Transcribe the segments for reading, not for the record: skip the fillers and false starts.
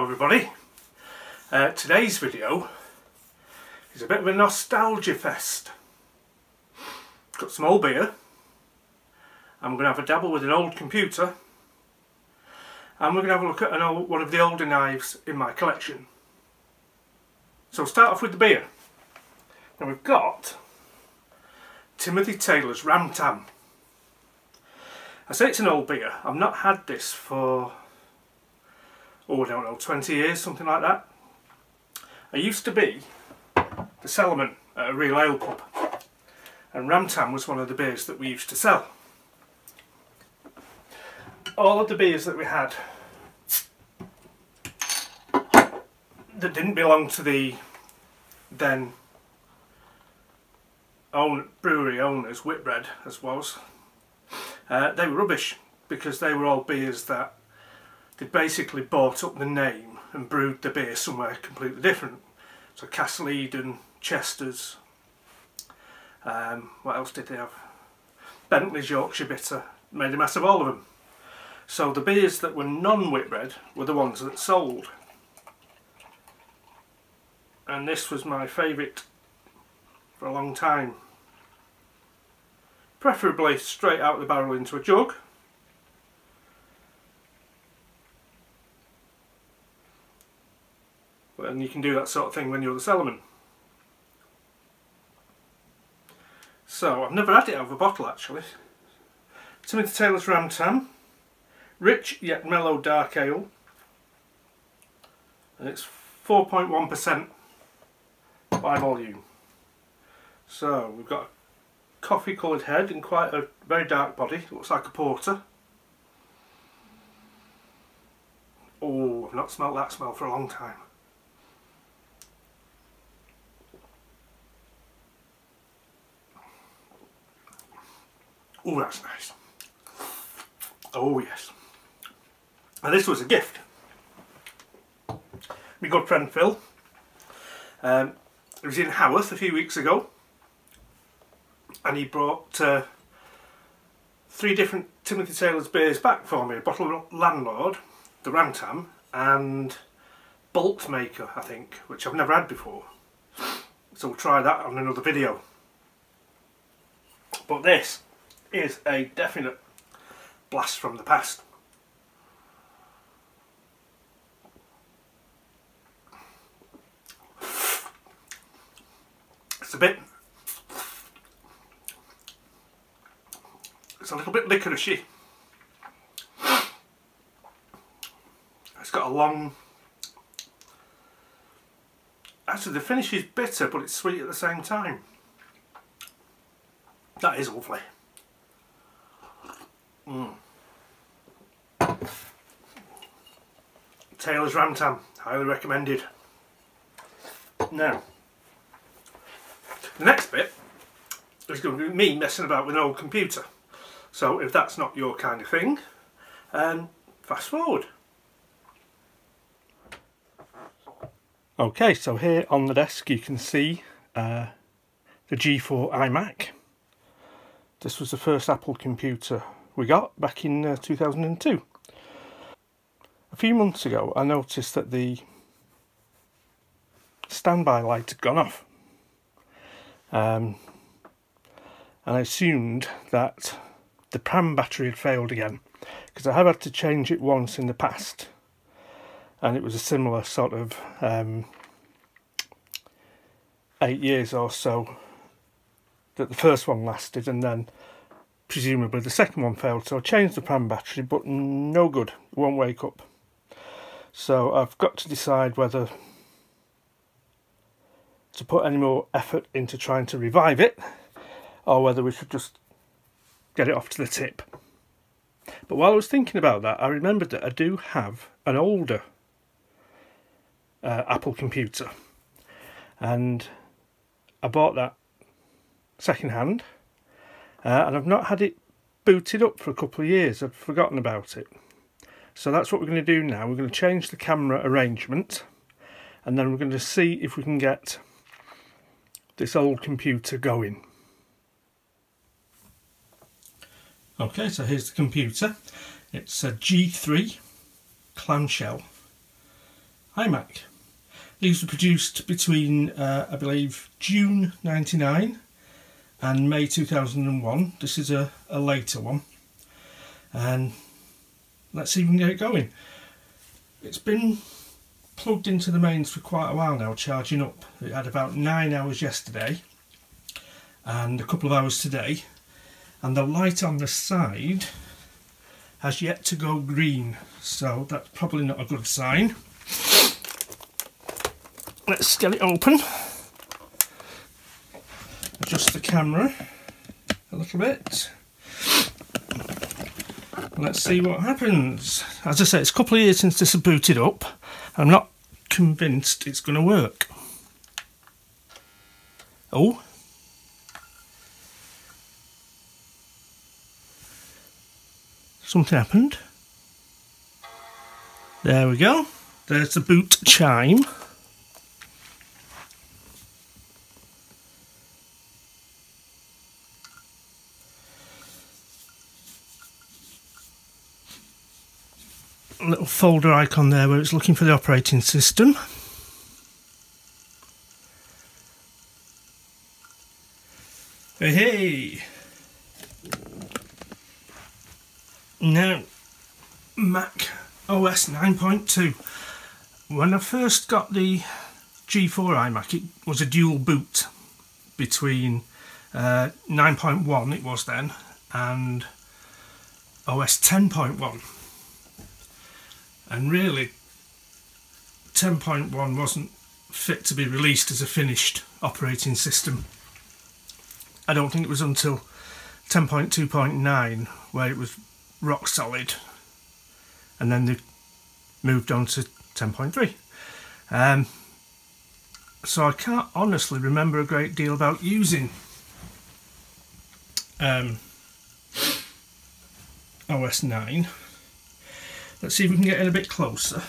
everybody. Today's video is a bit of a nostalgia fest. Got some old beer. I'm going to have a dabble with an old computer. And we're going to have a look at one of the older knives in my collection. So we'll start off with the beer. Now we've got Timothy Taylor's Ram Tam. I say it's an old beer. I've not had this for, I don't know, 20 years, something like that. I used to be the cellarman at a real ale pub, and Ram Tam was one of the beers that we used to sell. All of the beers that we had that didn't belong to the then brewery owners, Whitbread as was, they were rubbish, because they were all beers that they basically bought up the name and brewed the beer somewhere completely different. So Castle Eden, Chester's, what else did they have? Bentley's Yorkshire Bitter, made a mess of all of them. So the beers that were non-Whitbread were the ones that sold. And this was my favourite for a long time. Preferably straight out of the barrel into a jug. And you can do that sort of thing when you're the cellarman. So I've never had it out of a bottle actually. Timothy Taylor's Ram Tam. Rich yet mellow dark ale. And it's 4.1% by volume. So we've got a coffee coloured head and quite a very dark body. Looks like a porter. Oh, I've not smelt that smell for a long time. Oh, that's nice. Oh yes. And this was a gift. My good friend Phil, he was in Haworth a few weeks ago, and he brought 3 different Timothy Taylor's beers back for me. A bottle of Landlord, the Ram Tam, and Bolt Maker, I think, which I've never had before. So we'll try that on another video. But this is a definite blast from the past. It's a little bit licoricey. It's got a long, actually the finish is bitter but it's sweet at the same time. That is lovely. Taylor's Ram Tam, highly recommended. Now, the next bit is going to be me messing about with an old computer. So if that's not your kind of thing, fast forward. Okay, so here on the desk you can see the G4 iMac. This was the first Apple computer we got back in 2002. A few months ago I noticed that the standby light had gone off, and I assumed that the pram battery had failed again, because I have had to change it once in the past and it was a similar sort of 8 years or so that the first one lasted, and then presumably the second one failed, so I changed the pram battery, but no good, it won't wake up. So I've got to decide whether to put any more effort into trying to revive it, or whether we should just get it off to the tip. But while I was thinking about that, I remembered that I do have an older Apple computer, and I bought that second hand, and I've not had it booted up for a couple of years. I've forgotten about it. So that's what we're going to do now. We're going to change the camera arrangement, and then we're going to see if we can get this old computer going. Okay, so here's the computer. It's a G3 clamshell iMac. These were produced between, I believe, June 99 and May 2001. This is a later one. And let's see if we can get it going. It's been plugged into the mains for quite a while now, charging up. It had about 9 hours yesterday and a couple of hours today. And the light on the side has yet to go green, so that's probably not a good sign. Let's get it open. Adjust the camera a little bit. Let's see what happens. As I say, it's a couple of years since this has booted up. I'm not convinced it's going to work. Oh. Something happened. There we go. There's the boot chime. A little folder icon there where it's looking for the operating system. Hey! Now, Mac OS 9.2. When I first got the G4 iMac, it was a dual boot between 9.1 it was then and OS 10.1. And really 10.1 wasn't fit to be released as a finished operating system. I don't think it was until 10.2.9 where it was rock solid, and then they moved on to 10.3. So I can't honestly remember a great deal about using OS 9. Let's see if we can get in a bit closer.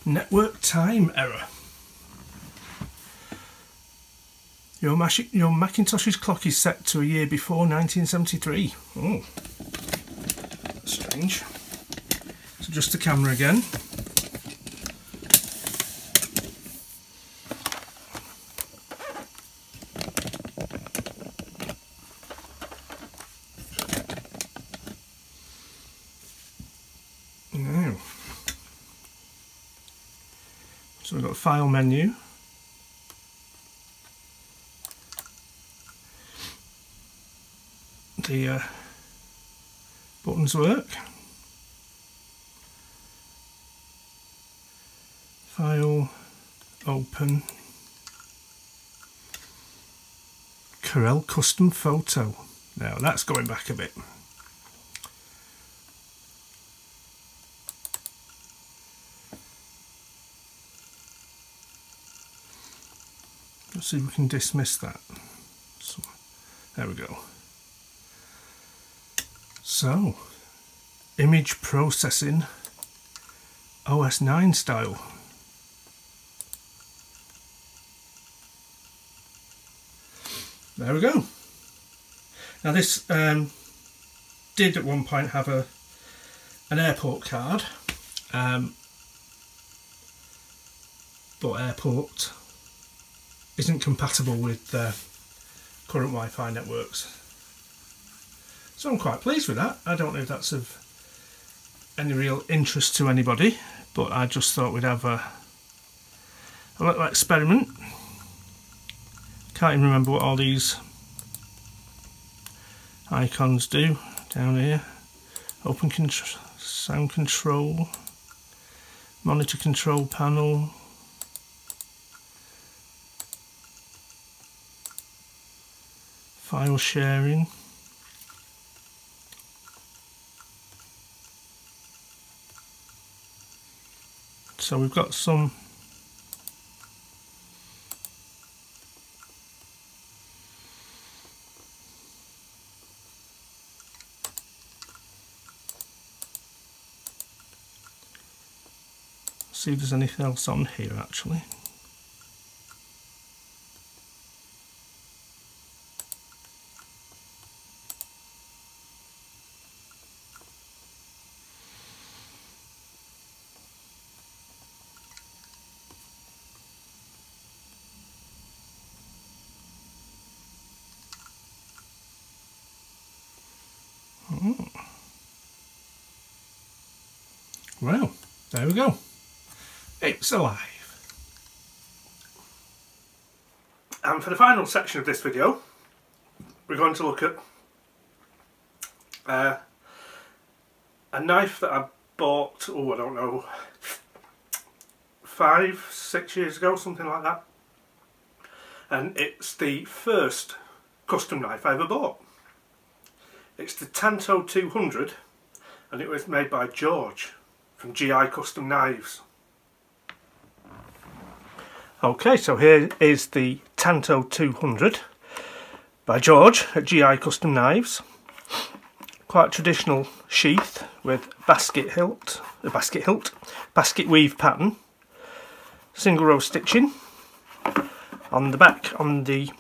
Network time error. Your Macintosh's clock is set to a year before 1973. Oh, that's strange. So adjust the camera again. Now, so we've got a file menu. The buttons work. File, open. Corel custom photo. Now that's going back a bit. Let's see if we can dismiss that. So, there we go. So, image processing OS 9 style. There we go. Now this did at one point have an airport card, but airport isn't compatible with current Wi-Fi networks. So I'm quite pleased with that. I don't know if that's of any real interest to anybody, but I just thought we'd have a little experiment. Can't even remember what all these icons do down here. Open sound control, monitor control panel, file sharing. So we've got some see if there's anything else on here actually. Well, there we go. It's alive. And for the final section of this video, we're going to look at a knife that I bought, oh I don't know, 5-6 years ago, something like that. And it's the first custom knife I ever bought. It's the Tanto 200 and it was made by George from GI Custom Knives. Okay, so here is the Tanto 200 by George at GI Custom Knives. Quite a traditional sheath with basket weave pattern, single row stitching. On the back, on the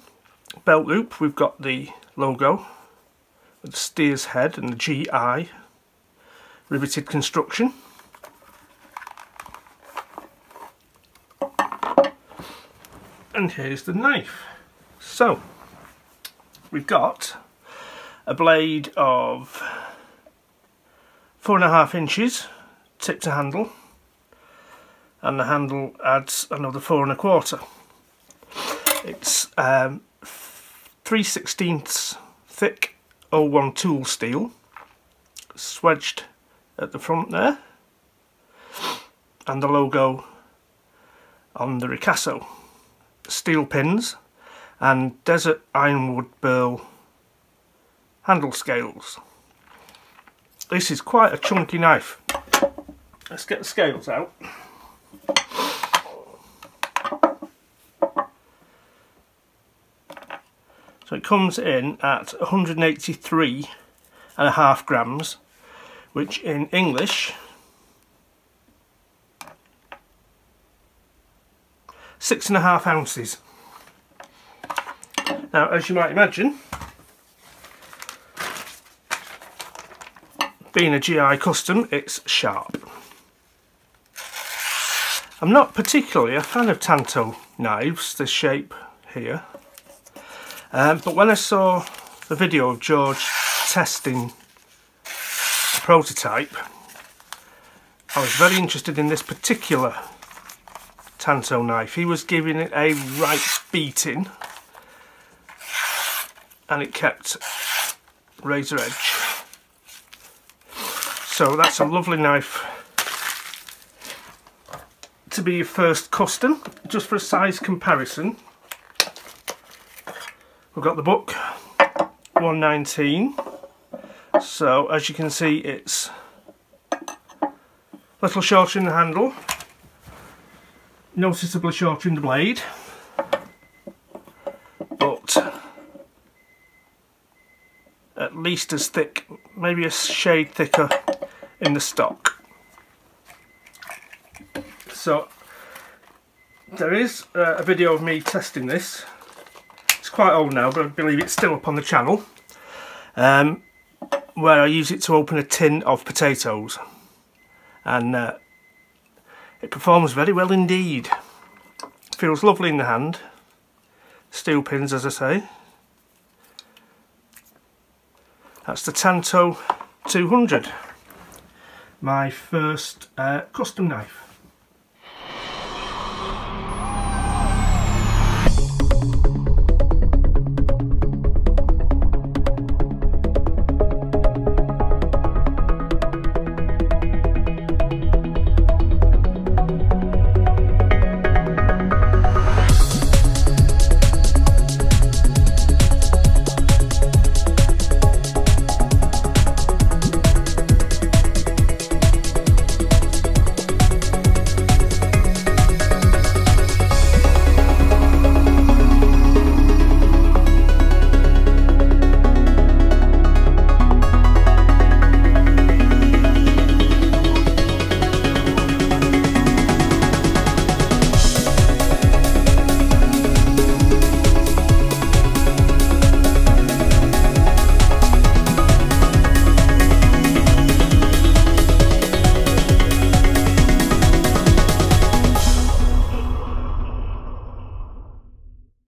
belt loop, we've got the logo with the steer's head and the GI riveted construction. And here's the knife. So we've got a blade of 4.5 inches tip to handle, and the handle adds another 4.25. It's 3/16 thick 01 tool steel, swedged at the front there, and the logo on the ricasso. Steel pins and desert ironwood burl handle scales. This is quite a chunky knife. Let's get the scales out. So it comes in at 183.5 grams, which in English 6.5 ounces. Now, as you might imagine, being a GI custom, it's sharp. I'm not particularly a fan of Tanto knives, this shape here, but when I saw the video of George testing the prototype, I was very interested in this particular Tanto knife. He was giving it a right beating and it kept razor edge. So that's a lovely knife to be your first custom. Just for a size comparison, we've got the book 119. So as you can see, it's a little shorter in the handle, noticeably shorter in the blade, but at least as thick, maybe a shade thicker in the stock. So there is a video of me testing this. It's quite old now, but I believe it's still up on the channel, where I use it to open a tin of potatoes, and it performs very well indeed. Feels lovely in the hand. Steel pins, as I say. That's the Tanto 200, my first custom knife.